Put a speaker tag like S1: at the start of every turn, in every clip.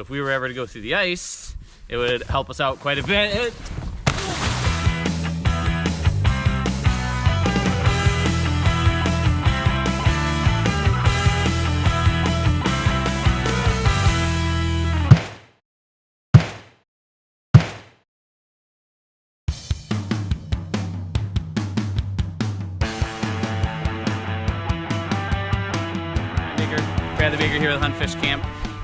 S1: If we were ever to go through the ice, it would help us out quite a bit. Brad the Baker here with Hunt Fish Camp.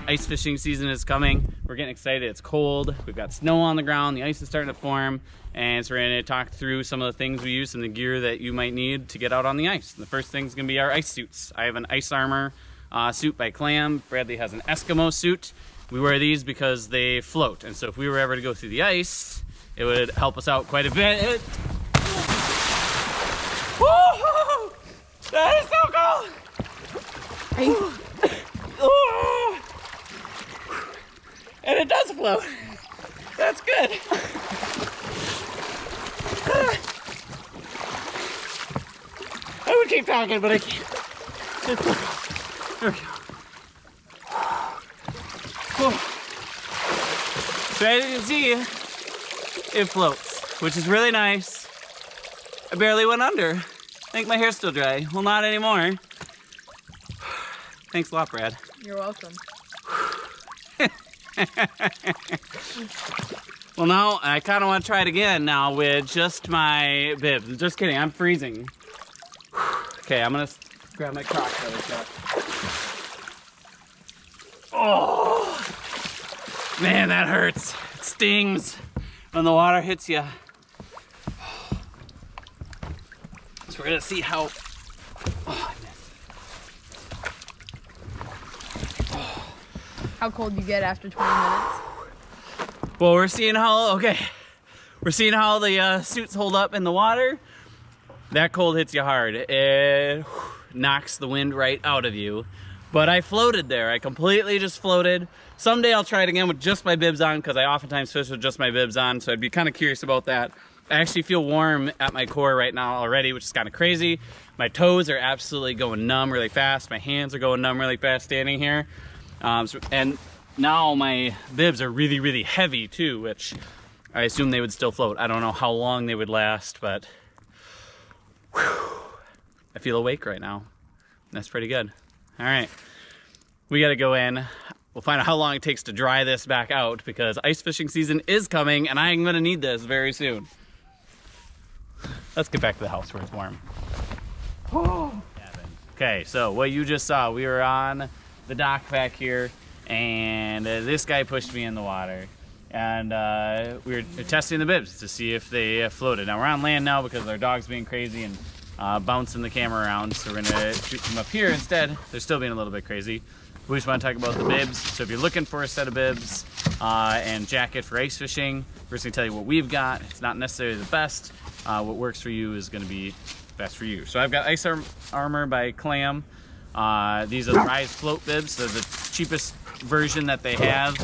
S1: Ice fishing season is coming. We're getting excited. It's cold. We've got snow on the ground. The ice is starting to form. And so we're going to talk through some of the things we use, some of the gear that you might need to get out on the ice. The first thing is going to be our ice suits. I have an ice armor suit by Clam. Bradley has an Eskimo suit. We wear these because they float. And so if we were ever to go through the ice, it would help us out quite a bit. Woo-hoo! That is so cold! And it does float. That's good. I would keep talking, but I can't. There we go. So as you can see, it floats, which is really nice. I barely went under. I think my hair's still dry. Well, not anymore. Thanks a lot, Brad.
S2: You're welcome.
S1: Well, now I kind of want to try it again now with just my bibs. Just kidding, I'm freezing. Okay, I'm gonna grab my Crocs that I've got. Oh, man, that hurts. It stings when the water hits you. So we're gonna see how.
S2: How cold you get after 20 minutes?
S1: Well, we're seeing how the suits hold up in the water. That cold hits you hard. It knocks the wind right out of you. But I floated there. I completely just floated. Someday I'll try it again with just my bibs on, because I oftentimes fish with just my bibs on, so I'd be kind of curious about that. I actually feel warm at my core right now already, which is kind of crazy. My toes are absolutely going numb really fast. My hands are going numb really fast standing here. And now my bibs are really, really heavy too, which I assume they would still float. I don't know how long they would last, but whew, I feel awake right now. That's pretty good. All right, we gotta go in. We'll find out how long it takes to dry this back out, because ice fishing season is coming and I'm gonna need this very soon. Let's get back to the house where it's warm. Okay, so what you just saw, we were on the dock back here, and this guy pushed me in the water, and we were testing the bibs to see if they floated. Now we're on land now because our dog's being crazy and bouncing the camera around, so we're gonna shoot them up here instead. They're still being a little bit crazy. We just want to talk about the bibs. So if you're looking for a set of bibs and jacket for ice fishing, we're just gonna tell you what we've got. It's not necessarily the best. What works for you is gonna be best for you. So I've got ice armor by Clam. These are the Rise Float bibs. So the cheapest version that they have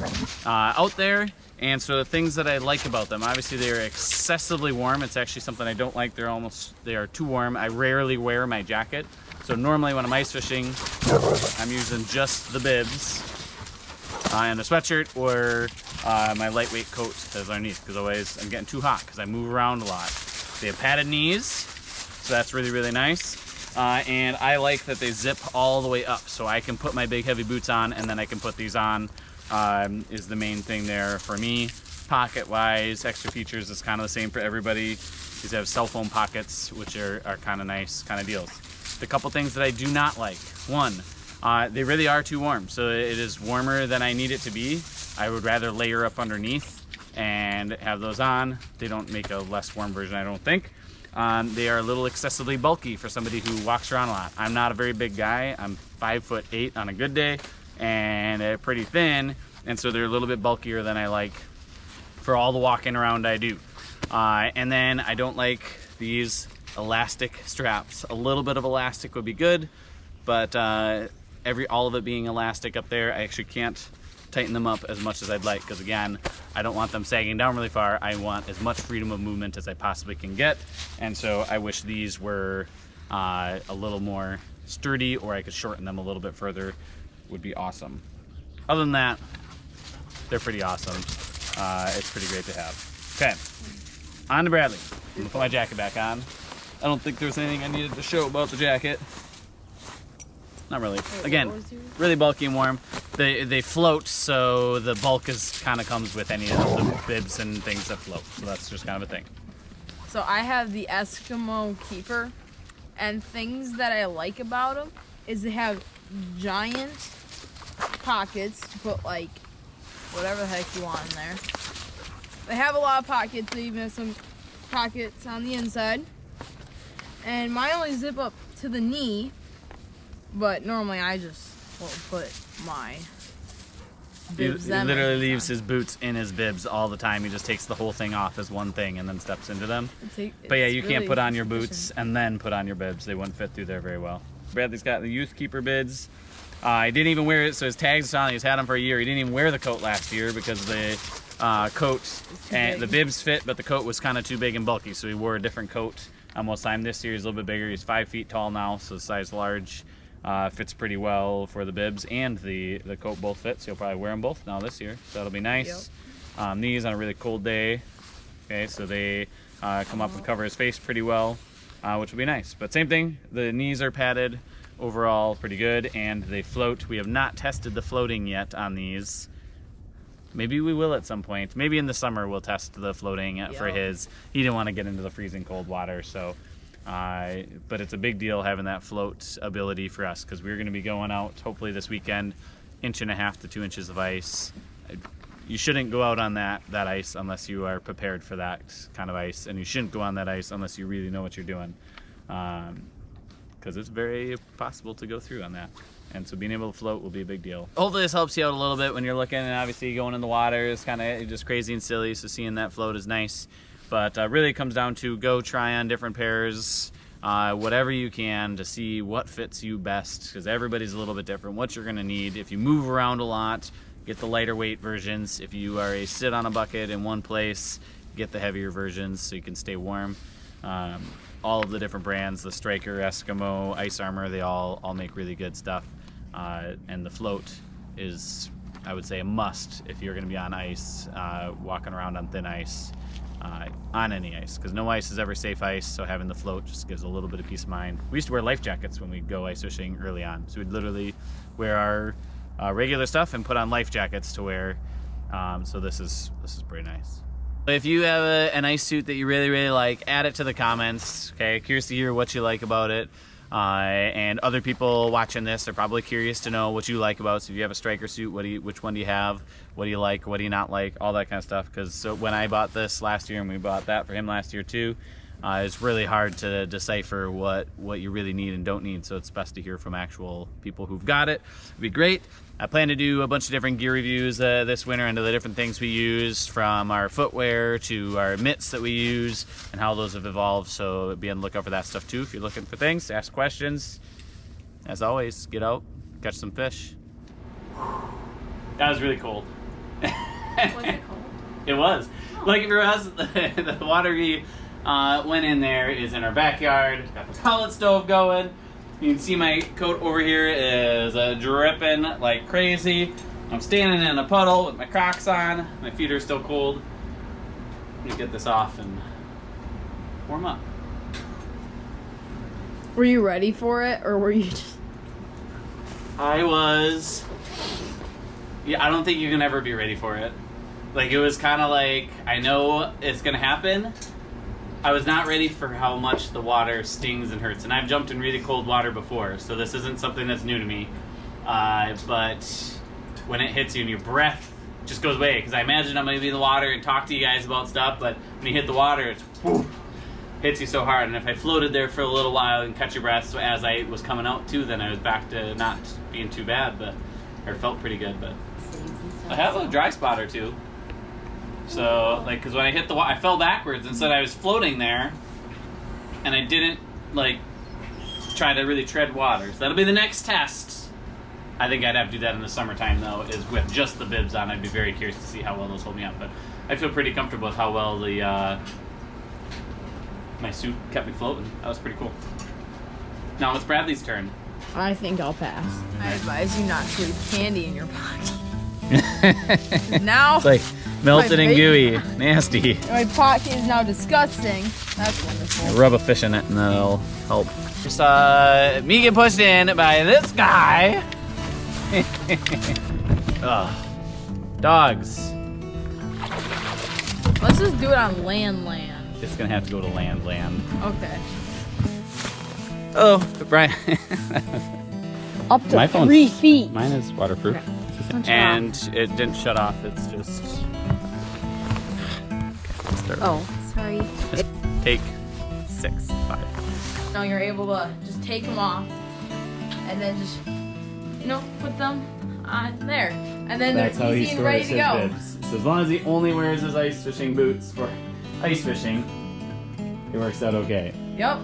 S1: out there. And so the things that I like about them, obviously they're excessively warm. It's actually something I don't like. They are too warm. I rarely wear my jacket. So normally when I'm ice fishing, I'm using just the bibs and a sweatshirt, or my lightweight coat as underneath, because otherwise I'm getting too hot because I move around a lot. They have padded knees, so that's really, really nice. And I like that they zip all the way up, so I can put my big heavy boots on and then I can put these on, is the main thing there for me. Pocket wise, extra features is kind of the same for everybody. These have cell phone pockets, which are kind of nice kind of deals. The couple things that I do not like. One, they really are too warm. So it is warmer than I need it to be. I would rather layer up underneath and have those on. They don't make a less warm version, I don't think. They are a little excessively bulky for somebody who walks around a lot. I'm not a very big guy. I'm 5'8" on a good day and pretty thin, and so they're a little bit bulkier than I like for all the walking around I do. And then I don't like these elastic straps. A little bit of elastic would be good, but all of it being elastic up there, I actually can't tighten them up as much as I'd like, because again, I don't want them sagging down really far. I want as much freedom of movement as I possibly can get, and so I wish these were a little more sturdy, or I could shorten them a little bit further. Would be awesome. Other than that, they're pretty awesome. It's pretty great to have. Okay, on to Bradley. I'm gonna put my jacket back on. I don't think there's anything I needed to show about the jacket. Not really. Again, really bulky and warm. They float, so the bulk kind of comes with any of the bibs and things that float. So that's just kind of a thing.
S2: So I have the Eskimo Keeper, and things that I like about them is they have giant pockets to put like whatever the heck you want in there. They have a lot of pockets. They even have some pockets on the inside. And mine only zip up to the knee, but normally I just will put my bibs.
S1: He literally leaves his boots in his bibs all the time. He just takes the whole thing off as one thing and then steps into them. But yeah, you can't put on your boots and then put on your bibs. They wouldn't fit through there very well. Bradley's got the Youth Keeper bibs. He didn't even wear it, so his tags on. He's had them for a year. He didn't even wear the coat last year because the coat and the bibs fit, but the coat was kind of too big and bulky, so he wore a different coat most time. This year he's a little bit bigger. He's 5 feet tall now, so size large. Fits pretty well for the bibs and the coat both fit, so he'll probably wear them both now this year, so that'll be nice. Yep. These on a really cold day, okay, so they come up and cover his face pretty well, which will be nice. But same thing, the knees are padded overall pretty good, and they float. We have not tested the floating yet on these. Maybe we will at some point. Maybe in the summer we'll test the floating for his. He didn't want to get into the freezing cold water, so but it's a big deal having that float ability for us, because we're going to be going out hopefully this weekend, 1.5 to 2 inches of ice. You shouldn't go out on that ice unless you are prepared for that kind of ice, and you shouldn't go on that ice unless you really know what you're doing, because it's very possible to go through on that. And so being able to float will be a big deal. Hopefully this helps you out a little bit when you're looking, and obviously going in the water is kind of just crazy and silly, so seeing that float is nice. But really it comes down to go try on different pairs, whatever you can, to see what fits you best, because everybody's a little bit different, what you're gonna need. If you move around a lot, get the lighter weight versions. If you are a sit on a bucket in one place, get the heavier versions so you can stay warm. All of the different brands, the Striker, Eskimo, Ice Armor, they all make really good stuff. And the float is, I would say, a must if you're going to be on ice, walking around on thin ice, on any ice, because no ice is ever safe ice, so having the float just gives a little bit of peace of mind. We used to wear life jackets when we'd go ice fishing early on, so we'd literally wear our regular stuff and put on life jackets to wear, so this is pretty nice. If you have an ice suit that you really like, add it to the comments. Okay, curious to hear what you like about it. And other people watching this are probably curious to know what you like about it. So if you have a Striker suit, which one do you have? What do you like? What do you not like? All that kind of stuff. Because so when I bought this last year, and we bought that for him last year too, it's really hard to decipher what you really need and don't need. So it's best to hear from actual people who've got it. It'd be great. I plan to do a bunch of different gear reviews this winter into the different things we use, from our footwear to our mitts that we use and how those have evolved. So be on the lookout for that stuff too. If you're looking for things, ask questions. As always, get out, catch some fish. That was really cold.
S2: Was it cold?
S1: It was. Oh. Like for us, the water we went in there is in our backyard. Got the pellet stove going. You can see my coat over here is dripping like crazy. I'm standing in a puddle with my Crocs on. My feet are still cold. Let me get this off and warm up.
S2: Were you ready for it, or were you just...
S1: I was... Yeah, I don't think you can ever be ready for it. Like, it was kind of like, I know it's going to happen. I was not ready for how much the water stings and hurts. And I've jumped in really cold water before, so this isn't something that's new to me. But when it hits you and your breath just goes away, because I imagine I'm going to be in the water and talk to you guys about stuff, but when you hit the water, it's whoosh, hits you so hard. And if I floated there for a little while and catch your breath, so as I was coming out too, then I was back to not being too bad, but it felt pretty good. But I had a little dry spot or two. So, like, because when I hit the water, I fell backwards and said I was floating there, and I didn't, like, try to really tread water. So that'll be the next test. I think I'd have to do that in the summertime, though, is with just the bibs on. I'd be very curious to see how well those hold me up. But I feel pretty comfortable with how well my suit kept me floating. That was pretty cool. Now it's Bradley's turn.
S2: I think I'll pass. I advise you not to leave candy in your pocket. Now
S1: It's like melted
S2: My
S1: and
S2: baby-
S1: gooey. Nasty.
S2: my pocket is now disgusting. That's wonderful.
S1: Rub a fish in it and that'll help. Just me get pushed in by this guy. Ugh. Dogs.
S2: Let's just do it on land.
S1: It's gonna have to go to land.
S2: Okay.
S1: Oh, Brian.
S2: Up to
S1: My phone's-
S2: 3 feet.
S1: Mine is waterproof.
S2: Don't shut
S1: And it didn't shut off. It's just. Let's start.
S2: Oh, sorry.
S1: Take 6, 5.
S2: Now you're able to just take them off and then just, put them on there. And then
S1: That's
S2: they're
S1: how he
S2: easy and ready
S1: stores
S2: to
S1: his
S2: go.
S1: bibs. So as long as he only wears his ice fishing boots for ice fishing, it works out okay.
S2: Yep.